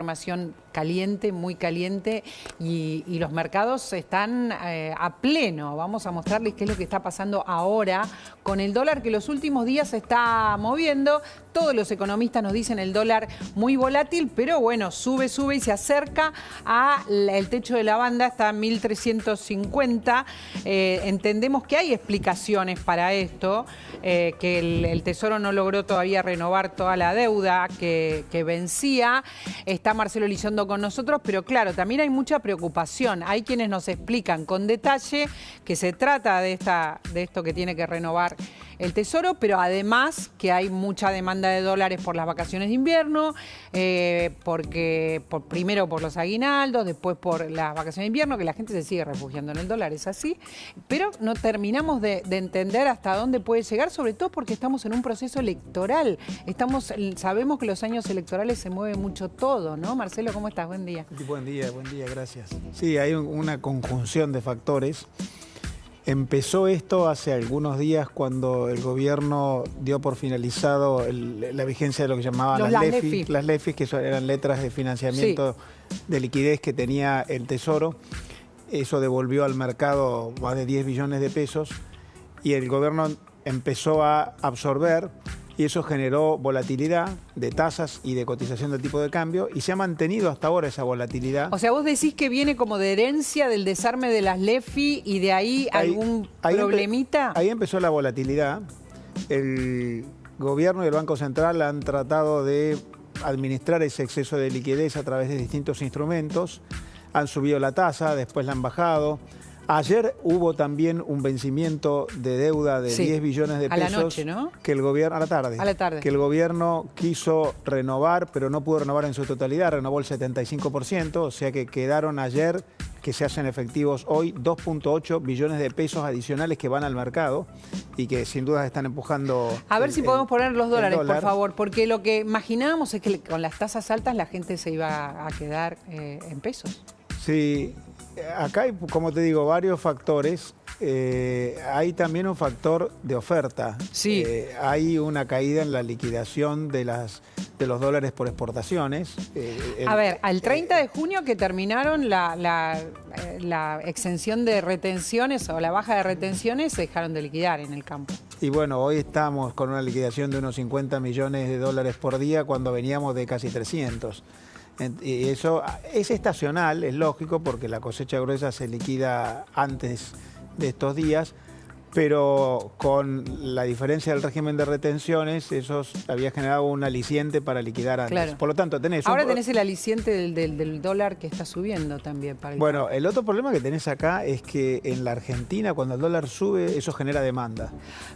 Información caliente, muy caliente, y los mercados están a pleno. Vamos a mostrarles qué es lo que está pasando ahora con el dólar, que los últimos días se está moviendo. Todos los economistas nos dicen el dólar muy volátil, pero bueno, sube y se acerca al techo de la banda, está en 1.350. Entendemos que hay explicaciones para esto, que el Tesoro no logró todavía renovar toda la deuda que vencía. Está Marcelo Elizondo con nosotros, pero claro, también hay mucha preocupación. Hay quienes nos explican con detalle que se trata de esto que tiene que renovar el Tesoro, pero además que hay mucha demanda de dólares por las vacaciones de invierno, primero por los aguinaldos, después por las vacaciones de invierno, que la gente se sigue refugiando en el dólar, es así, pero no terminamos de entender hasta dónde puede llegar, sobre todo porque estamos en un proceso electoral. Sabemos que los años electorales se mueve mucho todo, ¿no? Marcelo, ¿cómo estás? Buen día. Buen día, gracias. Sí, hay una conjunción de factores. Empezó esto hace algunos días cuando el gobierno dio por finalizado la vigencia de lo que llamaban las LEFI. Las LEFI, que eran letras de financiamiento de liquidez que tenía el Tesoro. Eso devolvió al mercado más de 10 billones de pesos y el gobierno empezó a absorber, y eso generó volatilidad de tasas y de cotización del tipo de cambio, y se ha mantenido hasta ahora esa volatilidad. O sea, vos decís que viene como de herencia del desarme de las LEFI y de ahí algún problemita. Ahí empezó la volatilidad. El gobierno y el Banco Central han tratado de administrar ese exceso de liquidez a través de distintos instrumentos. Han subido la tasa, después la han bajado. Ayer hubo también un vencimiento de deuda de 10 billones de pesos. A la noche, ¿no? Que el gobierno, a la tarde. Que el gobierno quiso renovar, pero no pudo renovar en su totalidad, renovó el 75%, o sea que quedaron ayer, que se hacen efectivos hoy, 2.8 billones de pesos adicionales que van al mercado y que sin duda están empujando. A ver si podemos poner los dólares, por favor, porque lo que imaginábamos es que con las tasas altas la gente se iba a quedar en pesos. Sí. Acá hay, como te digo, varios factores. Hay también un factor de oferta. Sí. Hay una caída en la liquidación de los dólares por exportaciones. A ver, al 30 de junio que terminaron la exención de retenciones o la baja de retenciones, se dejaron de liquidar en el campo. Y bueno, hoy estamos con una liquidación de unos 50 millones de dólares por día cuando veníamos de casi 300. Y eso es estacional, es lógico, porque la cosecha gruesa se liquida antes de estos días, pero con la diferencia del régimen de retenciones, eso había generado un aliciente para liquidar antes. Claro. Por lo tanto, ahora tenés el aliciente del dólar que está subiendo también. Bueno, el otro problema que tenés acá es que en la Argentina, cuando el dólar sube, eso genera demanda.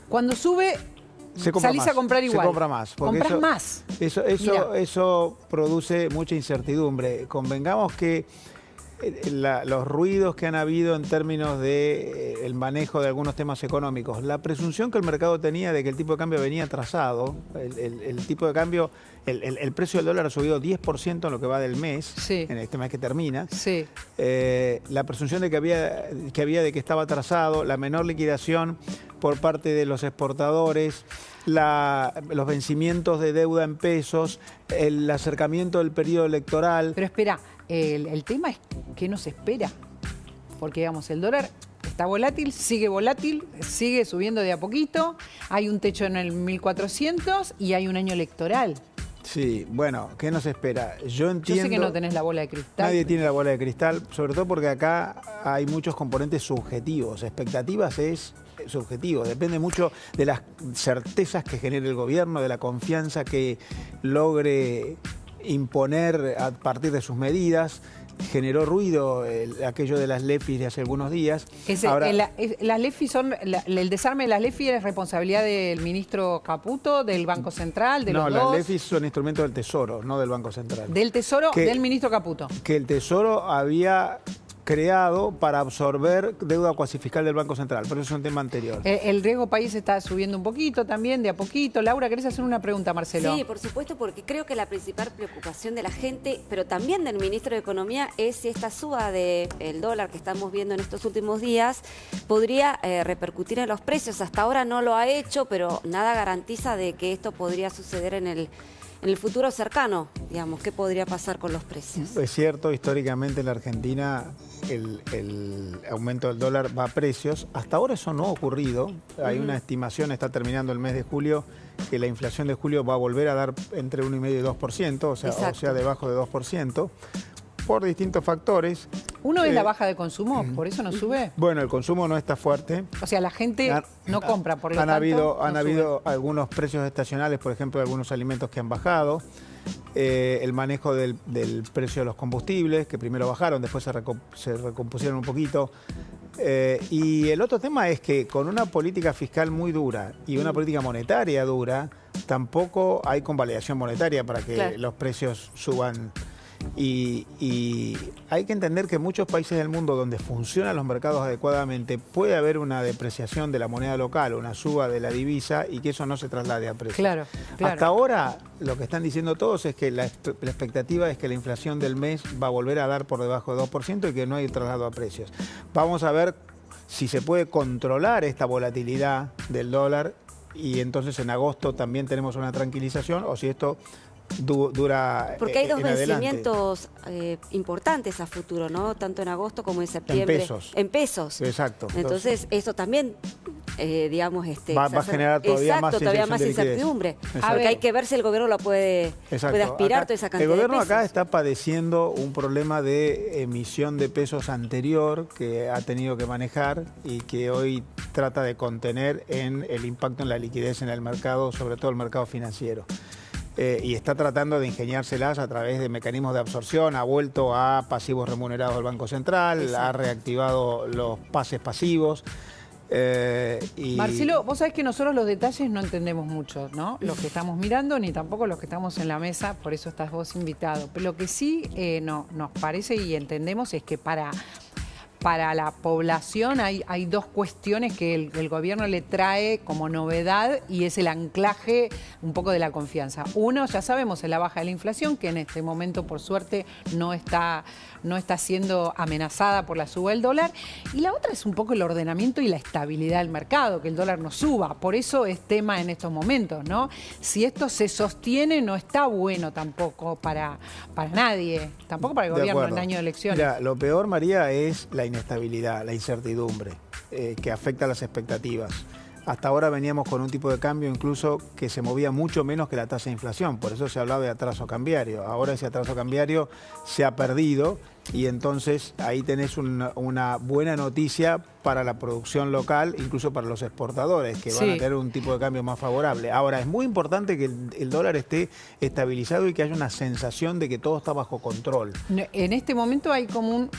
Cuando sube, salís a comprar igual. Se compra más. ¿Comprás más? Eso produce mucha incertidumbre. Convengamos que los ruidos que han habido en términos de el manejo de algunos temas económicos, la presunción que el mercado tenía de que el tipo de cambio venía atrasado, el tipo de cambio, el precio del dólar ha subido 10% en lo que va del mes, en este mes que termina. Sí. La presunción de que había de que estaba atrasado, la menor liquidación por parte de los exportadores, los vencimientos de deuda en pesos, el acercamiento del periodo electoral. Pero espera, el tema es qué nos espera, porque digamos, el dólar está volátil, sigue subiendo de a poquito, hay un techo en el 1400 y hay un año electoral. Sí, bueno, ¿qué nos espera? Yo entiendo... Yo sé que no tenés la bola de cristal. Nadie tiene la bola de cristal, sobre todo porque acá hay muchos componentes subjetivos. Expectativas es subjetivo, depende mucho de las certezas que genere el gobierno, de la confianza que logre imponer a partir de sus medidas. Generó ruido aquello de las LEFI de hace algunos días. Las LEFI el desarme de las LEFI es responsabilidad del ministro Caputo, del Banco Central, de los dos. No, las LEFI son instrumentos del Tesoro, no del Banco Central. Del Tesoro, del ministro Caputo. Que el Tesoro había creado para absorber deuda cuasi fiscal del Banco Central, pero eso es un tema anterior. El riesgo país está subiendo un poquito también, de a poquito. Laura, ¿querés hacer una pregunta, Marcelo? Sí, por supuesto, porque creo que la principal preocupación de la gente, pero también del ministro de Economía, es si esta suba del dólar que estamos viendo en estos últimos días podría repercutir en los precios. Hasta ahora no lo ha hecho, pero nada garantiza de que esto podría suceder en en el futuro cercano, digamos, ¿qué podría pasar con los precios? Es cierto, históricamente en la Argentina el aumento del dólar va a precios. Hasta ahora eso no ha ocurrido. Hay una estimación, está terminando el mes de julio, que la inflación de julio va a volver a dar entre 1,5 y 2%, o sea debajo de 2%, por distintos factores. Uno es la baja de consumo, por eso no sube. Bueno, el consumo no está fuerte. O sea, la gente no compra, por lo Han tanto, habido algunos precios estacionales, por ejemplo, de algunos alimentos que han bajado. El manejo del precio de los combustibles, que primero bajaron, después se recompusieron un poquito. Y el otro tema es que con una política fiscal muy dura y una política monetaria dura, tampoco hay convalidación monetaria para que los precios suban. Y hay que entender que en muchos países del mundo donde funcionan los mercados adecuadamente puede haber una depreciación de la moneda local, una suba de la divisa y que eso no se traslade a precios. Claro. Hasta ahora lo que están diciendo todos es que la expectativa es que la inflación del mes va a volver a dar por debajo de 2% y que no hay traslado a precios. Vamos a ver si se puede controlar esta volatilidad del dólar y entonces en agosto también tenemos una tranquilización o si esto dura. Porque hay dos en vencimientos importantes a futuro, ¿no? Tanto en agosto como en septiembre. En pesos. Exacto. Entonces, eso también, digamos, va a generar todavía más incertidumbre. Porque hay que ver si el gobierno lo puede aspirar toda esa cantidad de pesos. El gobierno acá está padeciendo un problema de emisión de pesos anterior que ha tenido que manejar y que hoy trata de contener en el impacto en la liquidez en el mercado, sobre todo el mercado financiero. Y está tratando de ingeniárselas a través de mecanismos de absorción, ha vuelto a pasivos remunerados del Banco Central, ha reactivado los pases pasivos. Marcelo, vos sabés que nosotros los detalles no entendemos mucho, ¿no? Los que estamos mirando, ni tampoco los que estamos en la mesa, por eso estás vos invitado. Pero lo que sí nos parece y entendemos es que para la población hay dos cuestiones que el gobierno le trae como novedad y es el anclaje un poco de la confianza. Uno, ya sabemos, es la baja de la inflación, que en este momento, por suerte, no está siendo amenazada por la suba del dólar. Y la otra es un poco el ordenamiento y la estabilidad del mercado, que el dólar no suba. Por eso es tema en estos momentos, ¿no? Si esto se sostiene, no está bueno tampoco para nadie, tampoco para el gobierno en año de elecciones. Mira, lo peor, María, es la inestabilidad, la incertidumbre que afecta a las expectativas. Hasta ahora veníamos con un tipo de cambio incluso que se movía mucho menos que la tasa de inflación, por eso se hablaba de atraso cambiario. Ahora ese atraso cambiario se ha perdido y entonces ahí tenés una buena noticia para la producción local, incluso para los exportadores, que van a tener un tipo de cambio más favorable. Ahora, es muy importante que el dólar esté estabilizado y que haya una sensación de que todo está bajo control. En este momento hay como un...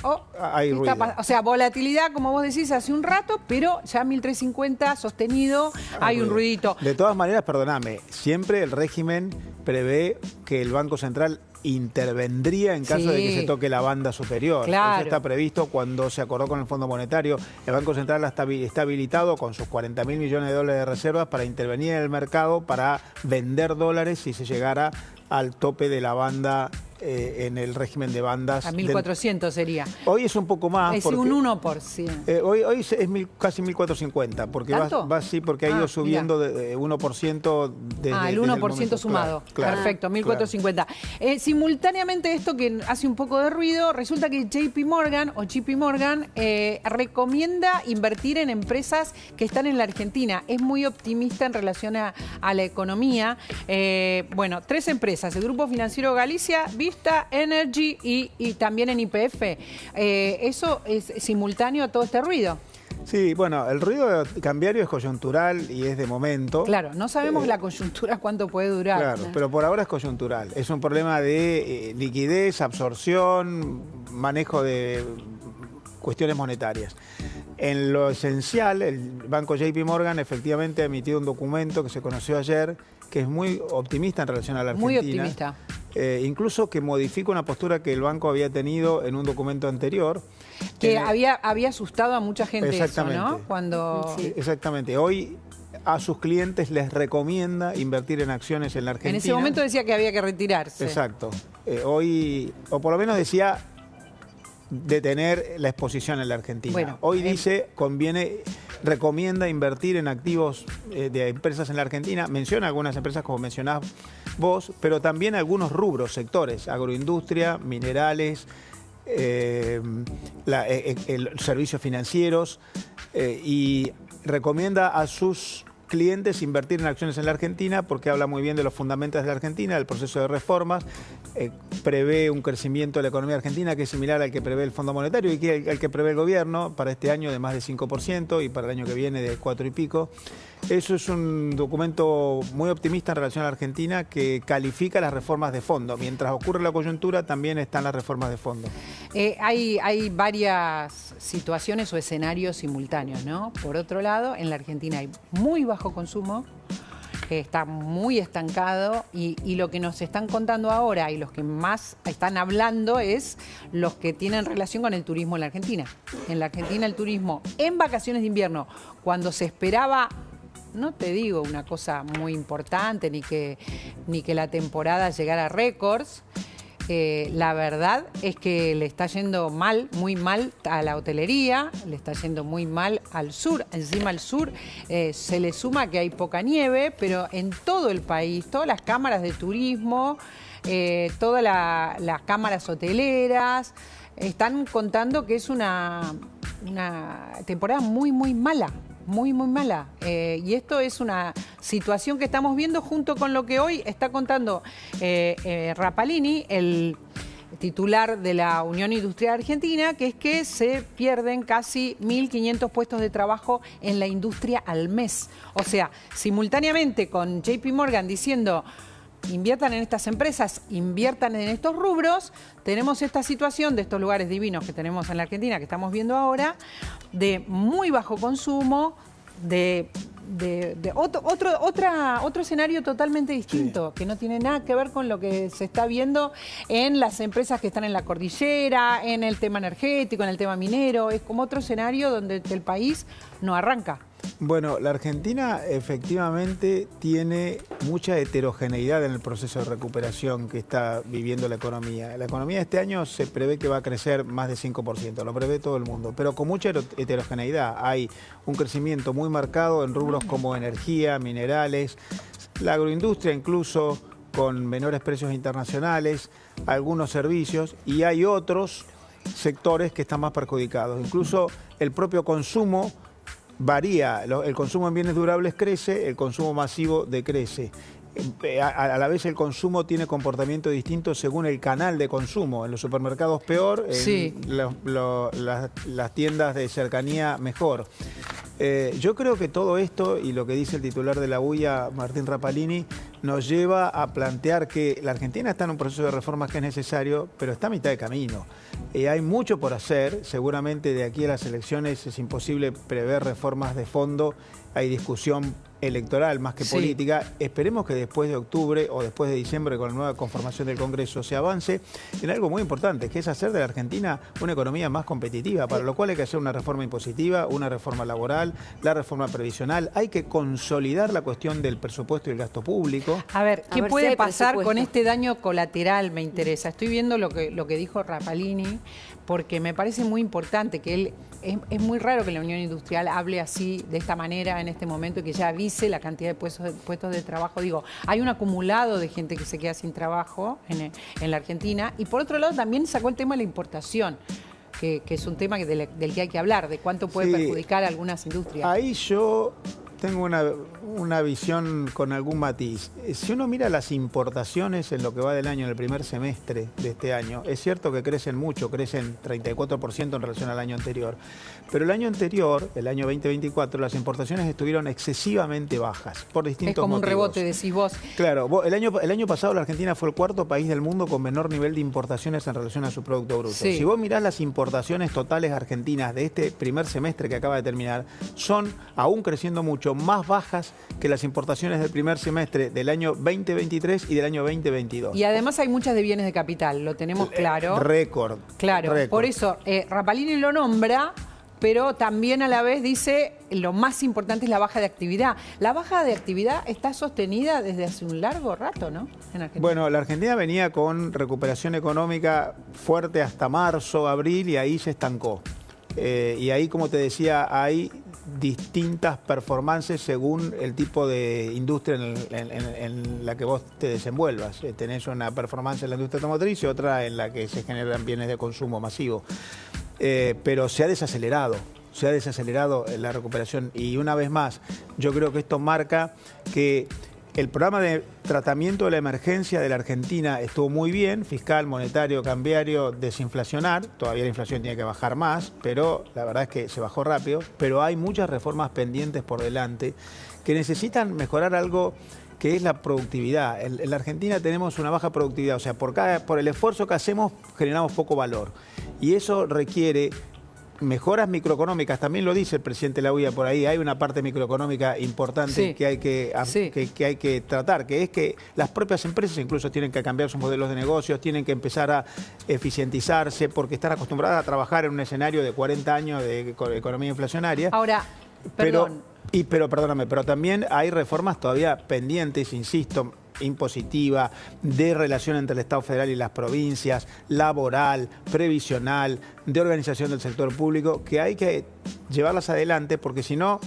hay ruido. O sea, volatilidad, como vos decís, hace un rato, pero ya 1350 sostenido, hay un ruidito. De todas maneras, perdóname, siempre el régimen prevé que el Banco Central intervendría en caso de que se toque la banda superior. Claro. Eso está previsto cuando se acordó con el Fondo Monetario. El Banco Central está habilitado con sus 40.000 millones de dólares de reservas para intervenir en el mercado para vender dólares si se llegara al tope de la banda en el régimen de bandas. A 1.400 sería. Hoy es un poco más. Es un 1%. Hoy es casi 1.450, porque va así, porque ha ido subiendo de 1% desde el 1% sumado. Claro, perfecto, 1.450. Simultáneamente esto que hace un poco de ruido, resulta que JP Morgan recomienda invertir en empresas que están en la Argentina. Es muy optimista en relación a la economía. Bueno, 3 empresas, el Grupo Financiero Galicia, Vista, Energy y también en YPF. ¿Eso es simultáneo a todo este ruido? Sí, bueno, el ruido cambiario es coyuntural y es de momento. Claro, no sabemos la coyuntura cuánto puede durar. Claro, pero por ahora es coyuntural. Es un problema de liquidez, absorción, manejo de cuestiones monetarias. En lo esencial, el banco JP Morgan efectivamente ha emitido un documento que se conoció ayer, que es muy optimista en relación a la Argentina. Muy optimista. Incluso que modifica una postura que el banco había tenido en un documento anterior. Que había asustado a mucha gente eso, ¿no? Exactamente. Hoy a sus clientes les recomienda invertir en acciones en la Argentina. En ese momento decía que había que retirarse. Exacto. Hoy, o por lo menos decía detener la exposición en la Argentina. Bueno, hoy dice, recomienda invertir en activos de empresas en la Argentina. Menciona algunas empresas, como mencionás vos, pero también algunos rubros, sectores, agroindustria, minerales, servicios financieros, y recomienda a sus clientes invertir en acciones en la Argentina porque habla muy bien de los fundamentos de la Argentina, del proceso de reformas, prevé un crecimiento de la economía argentina que es similar al que prevé el Fondo Monetario y al que prevé el gobierno para este año de más de 5% y para el año que viene de 4 y pico. Eso es un documento muy optimista en relación a la Argentina que califica las reformas de fondo. Mientras ocurre la coyuntura, también están las reformas de fondo. Hay varias situaciones o escenarios simultáneos, ¿no? Por otro lado, en la Argentina hay muy bajo consumo, está muy estancado y lo que nos están contando ahora y los que más están hablando es los que tienen relación con el turismo en la Argentina. En la Argentina el turismo en vacaciones de invierno, cuando se esperaba, no te digo una cosa muy importante ni que la temporada llegara a récords, la verdad es que le está yendo mal, muy mal a la hotelería, le está yendo muy mal al sur. Encima al sur se le suma que hay poca nieve, pero en todo el país, todas las cámaras de turismo, todas las cámaras hoteleras, están contando que es una temporada muy, muy mala. Muy, muy mala. Y esto es una situación que estamos viendo junto con lo que hoy está contando Rapalini, el titular de la Unión Industrial Argentina, que es que se pierden casi 1.500 puestos de trabajo en la industria al mes. O sea, simultáneamente con JP Morgan diciendo inviertan en estas empresas, inviertan en estos rubros, tenemos esta situación de estos lugares divinos que tenemos en la Argentina, que estamos viendo ahora, de muy bajo consumo, de otro escenario totalmente distinto, que no tiene nada que ver con lo que se está viendo en las empresas que están en la cordillera, en el tema energético, en el tema minero. Es como otro escenario donde el país no arranca. Bueno, la Argentina efectivamente tiene mucha heterogeneidad en el proceso de recuperación que está viviendo la economía. La economía este año se prevé que va a crecer más de 5%, lo prevé todo el mundo, pero con mucha heterogeneidad. Hay un crecimiento muy marcado en rubros como energía, minerales, la agroindustria incluso con menores precios internacionales, algunos servicios, y hay otros sectores que están más perjudicados. Incluso el propio consumo varía, el consumo en bienes durables crece, el consumo masivo decrece. A la vez el consumo tiene comportamiento distinto según el canal de consumo. En los supermercados peor, sí. En las tiendas de cercanía mejor. Yo creo que todo esto y lo que dice el titular de la UIA, Martín Rapalini, nos lleva a plantear que la Argentina está en un proceso de reformas que es necesario, pero está a mitad de camino. Hay mucho por hacer, seguramente de aquí a las elecciones es imposible prever reformas de fondo, hay discusión electoral más que política. Esperemos que después de octubre o después de diciembre con la nueva conformación del Congreso se avance en algo muy importante, que es hacer de la Argentina una economía más competitiva, para lo cual hay que hacer una reforma impositiva, una reforma laboral, la reforma previsional, hay que consolidar la cuestión del presupuesto y el gasto público. A ver, ¿qué puede pasar con este daño colateral? Me interesa. Estoy viendo lo que dijo Rapalini, porque me parece muy importante que él... Es muy raro que la Unión Industrial hable así, de esta manera, en este momento, y que ya avise la cantidad de puestos de trabajo. Digo, hay un acumulado de gente que se queda sin trabajo en la Argentina. Y por otro lado, también sacó el tema de la importación, que es un tema del que hay que hablar, de cuánto puede perjudicar a algunas industrias. Ahí yo tengo una visión con algún matiz. Si uno mira las importaciones en lo que va del año, en el primer semestre de este año, es cierto que crecen mucho, crecen 34% en relación al año anterior, pero el año anterior, el año 2024, las importaciones estuvieron excesivamente bajas por distintos motivos. Es como un rebote, decís vos. Claro, el año pasado la Argentina fue el cuarto país del mundo con menor nivel de importaciones en relación a su Producto Bruto. Si vos mirás las importaciones totales argentinas de este primer semestre que acaba de terminar, son, aún creciendo mucho, más bajas que las importaciones del primer semestre del año 2023 y del año 2022. Y además hay muchas de bienes de capital, lo tenemos claro. Récord. Claro, récord. Por eso Rapalini lo nombra, pero también a la vez dice lo más importante es la baja de actividad. La baja de actividad está sostenida desde hace un largo rato, ¿no? En Argentina. Bueno, la Argentina venía con recuperación económica fuerte hasta marzo, abril, y ahí se estancó. Y ahí, como te decía, hay distintas performances según el tipo de industria en la que vos te desenvuelvas. Tenés una performance en la industria automotriz y otra en la que se generan bienes de consumo masivo. Pero se ha desacelerado la recuperación. Y una vez más, yo creo que esto marca que el programa de tratamiento de la emergencia de la Argentina estuvo muy bien, fiscal, monetario, cambiario, desinflacionar. Todavía la inflación tiene que bajar más, pero la verdad es que se bajó rápido. Pero hay muchas reformas pendientes por delante que necesitan mejorar algo que es la productividad. En la Argentina tenemos una baja productividad, o sea, por el esfuerzo que hacemos generamos poco valor. Y eso requiere mejoras microeconómicas, también lo dice el presidente de la UIA por ahí, hay una parte microeconómica importante que hay que tratar, que es que las propias empresas incluso tienen que cambiar sus modelos de negocios, tienen que empezar a eficientizarse, porque están acostumbradas a trabajar en un escenario de 40 años de economía inflacionaria. Ahora, perdón. Pero también hay reformas todavía pendientes, insisto, impositiva, de relación entre el Estado federal y las provincias, laboral, previsional, de organización del sector público, que hay que llevarlas adelante porque si no,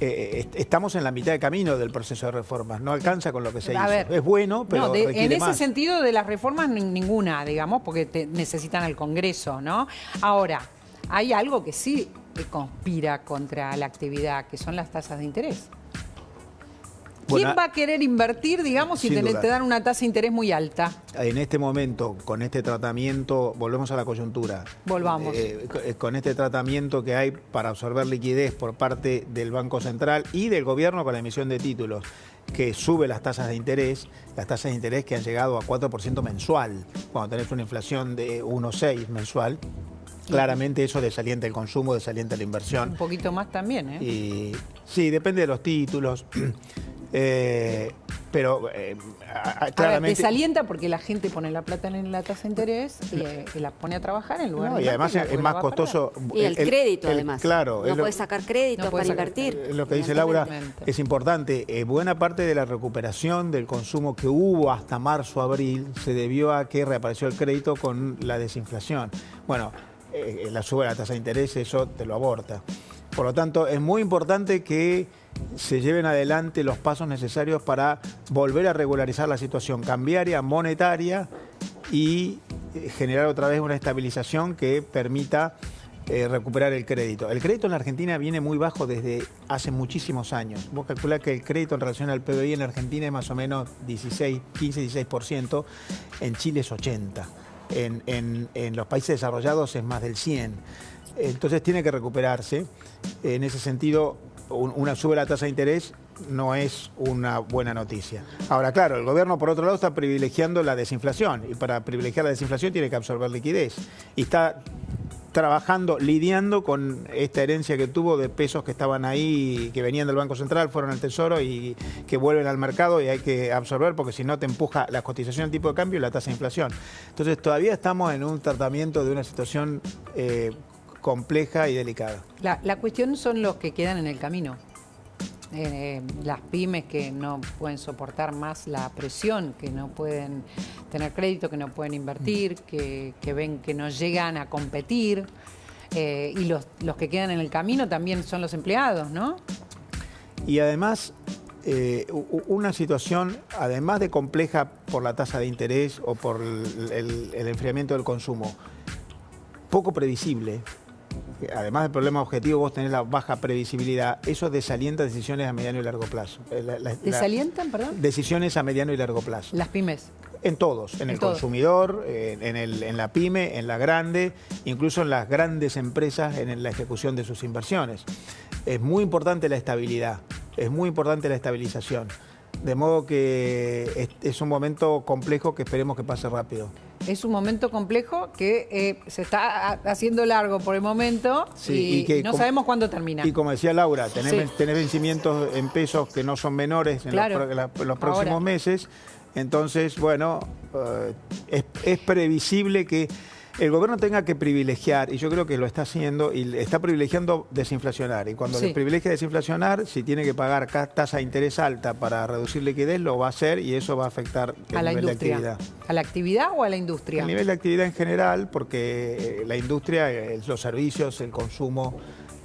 estamos en la mitad de camino del proceso de reformas, no alcanza con lo que se hizo. Es bueno, pero requiere más. En ese sentido de las reformas ninguna, digamos, porque necesitan el Congreso, ¿no? Ahora, hay algo que sí conspira contra la actividad, que son las tasas de interés. ¿Quién va a querer invertir, digamos, si te dan una tasa de interés muy alta? En este momento, con este tratamiento, volvemos a la coyuntura. Volvamos. Con este tratamiento que hay para absorber liquidez por parte del Banco Central y del Gobierno con la emisión de títulos, que sube las tasas de interés que han llegado a 4% mensual, cuando tenés una inflación de 1,6 mensual. Claramente eso desalienta el consumo, desalienta la inversión. Un poquito más también, ¿eh? Y, sí, depende de los títulos. Pero claramente... A ver, desalienta porque la gente pone la plata en la tasa de interés y la pone a trabajar en lugar de... Y además es más costoso... Y el crédito, además. Claro. No puedes sacar crédito para invertir. Lo que dice Laura es importante. Buena parte de la recuperación del consumo que hubo hasta marzo, abril, se debió a que reapareció el crédito con la desinflación. Bueno, la suba de la tasa de interés, eso te lo aborta. Por lo tanto, es muy importante que se lleven adelante los pasos necesarios para volver a regularizar la situación cambiaria, monetaria y generar otra vez una estabilización que permita recuperar el crédito. El crédito en la Argentina viene muy bajo desde hace muchísimos años. Vos calculás que el crédito en relación al PBI en la Argentina es más o menos 15-16%, en Chile es 80%, en los países desarrollados es más del 100%. Entonces tiene que recuperarse. En ese sentido, una sube de la tasa de interés no es una buena noticia. Ahora, claro, el gobierno, por otro lado, está privilegiando la desinflación. Y para privilegiar la desinflación tiene que absorber liquidez. Y está trabajando, lidiando con esta herencia que tuvo de pesos que estaban ahí, que venían del Banco Central, fueron al Tesoro y que vuelven al mercado y hay que absorber porque si no te empuja la cotización del tipo de cambio y la tasa de inflación. Entonces, todavía estamos en un tratamiento de una situación compleja y delicada. La cuestión son los que quedan en el camino. Las pymes que no pueden soportar más la presión, que no pueden tener crédito, que no pueden invertir, que ven que no llegan a competir. Y los que quedan en el camino también son los empleados, ¿no? Y además, una situación, además de compleja por la tasa de interés o por el enfriamiento del consumo, poco previsible. Además del problema objetivo, vos tenés la baja previsibilidad. Eso desalienta decisiones a mediano y largo plazo. ¿Desalientan, perdón? Decisiones a mediano y largo plazo. Las pymes. En todos, en el consumidor, en la pyme, en la grande, incluso en las grandes empresas, en la ejecución de sus inversiones. Es muy importante la estabilidad, es muy importante la estabilización. De modo que es un momento complejo que esperemos que pase rápido. Es un momento complejo que se está haciendo largo por el momento y no sabemos cuándo termina. Y como decía Laura, tenés vencimientos en pesos que no son menores en los próximos meses. Entonces, bueno, es previsible que el gobierno tenga que privilegiar, y yo creo que lo está haciendo, y está privilegiando desinflacionar. Y cuando le privilegia desinflacionar, si tiene que pagar tasa de interés alta para reducir liquidez, lo va a hacer y eso va a afectar el nivel de actividad. ¿A la actividad o a la industria? El nivel de actividad en general, porque la industria, los servicios, el consumo,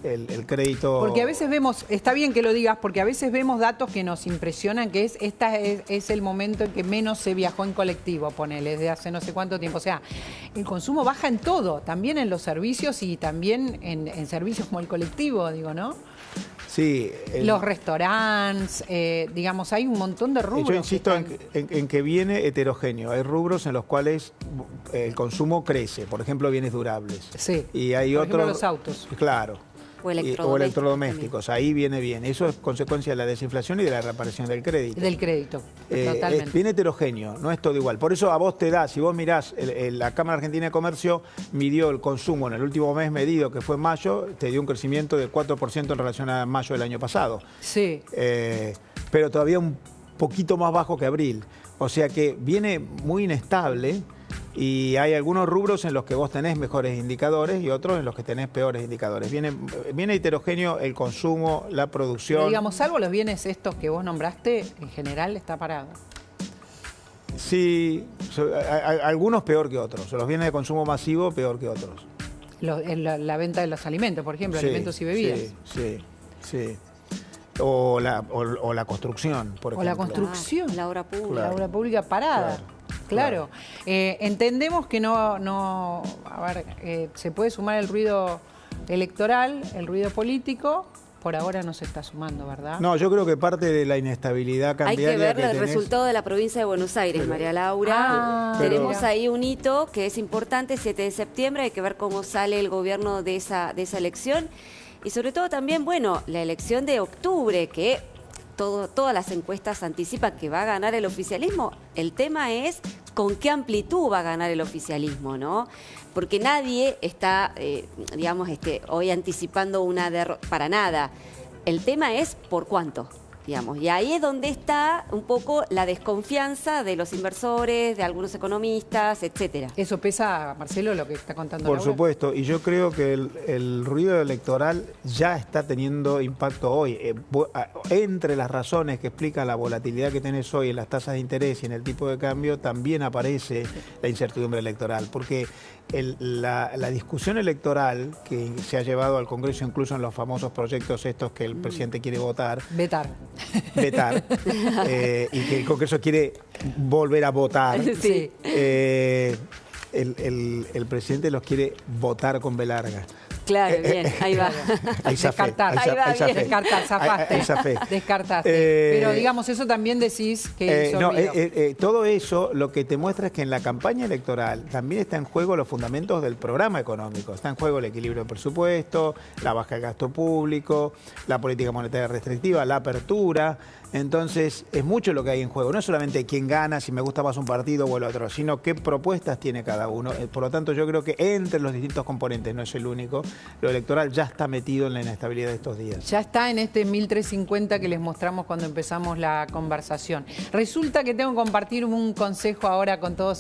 el crédito. Porque a veces vemos, está bien que lo digas, porque a veces vemos datos que nos impresionan, que es el momento en que menos se viajó en colectivo, ponele, desde hace no sé cuánto tiempo. O sea, el consumo baja en todo, también en los servicios y también en servicios como el colectivo, digo, ¿no? Sí. Los restaurantes, digamos, hay un montón de rubros. Yo insisto que en que viene heterogéneo. Hay rubros en los cuales el consumo crece, por ejemplo, bienes durables. Sí, Y hay por otros. ejemplo, los autos. Claro. O O electrodomésticos. Ahí viene bien. Eso es consecuencia de la desinflación y de la reaparición del crédito. Del crédito, totalmente. Es bien heterogéneo, no es todo igual. Por eso a vos te da, si vos mirás, la Cámara Argentina de Comercio midió el consumo en el último mes medido, que fue en mayo, te dio un crecimiento de 4% en relación a mayo del año pasado. Sí. Pero todavía un poquito más bajo que abril. O sea que viene muy inestable. Y hay algunos rubros en los que vos tenés mejores indicadores y otros en los que tenés peores indicadores. Viene heterogéneo el consumo, la producción. Pero digamos, salvo los bienes estos que vos nombraste, en general está parado. Sí, algunos peor que otros. Los bienes de consumo masivo peor que otros. La venta de los alimentos, por ejemplo, Sí, alimentos y bebidas. Sí. O la construcción, por ejemplo. O la construcción. La obra pública. Claro. La obra pública parada. Claro. Entendemos que se puede sumar el ruido electoral, el ruido político. Por ahora no se está sumando, ¿verdad? No, yo creo que parte de la inestabilidad Hay cambiaria que ver el tenés- resultado de la provincia de Buenos Aires, María Laura. Tenemos mira. ahí un hito que es importante, 7 de septiembre, hay que ver cómo sale el gobierno de esa elección. Y sobre todo también, bueno, la elección de octubre, que todas las encuestas anticipan que va a ganar el oficialismo. El tema es con qué amplitud va a ganar el oficialismo, ¿no? Porque nadie está, hoy anticipando una derrota, para nada. El tema es por cuánto, digamos. Y ahí es donde está un poco la desconfianza de los inversores, de algunos economistas, etcétera. ¿Eso pesa, Marcelo, lo que está contando Por Laura? supuesto, y yo creo que el ruido electoral ya está teniendo impacto hoy. Entre las razones que explican la volatilidad que tenés hoy en las tasas de interés y en el tipo de cambio, también aparece la incertidumbre electoral, porque la discusión electoral que se ha llevado al Congreso, incluso en los famosos proyectos estos que el presidente quiere vetar, y que el Congreso quiere volver a votar. Sí. El presidente los quiere votar con B larga. Claro, bien, ahí va. Ahí zafé, Descartar. ahí Ahí va, zafé. bien. Descartar, zafaste. Ahí zafé. Descartaste. Pero digamos, eso también decís que No, olvido. todo eso lo que te muestra es que en la campaña electoral también está en juego los fundamentos del programa económico. Está en juego el equilibrio del presupuesto, la baja del gasto público, la política monetaria restrictiva, la apertura. Entonces, es mucho lo que hay en juego. No es solamente quién gana, si me gusta más un partido o el otro, sino qué propuestas tiene cada uno. Por lo tanto, yo creo que entre los distintos componentes, no es el único, lo electoral ya está metido en la inestabilidad de estos días. Ya está en este 1350 que les mostramos cuando empezamos la conversación. Resulta que tengo que compartir un consejo ahora con todos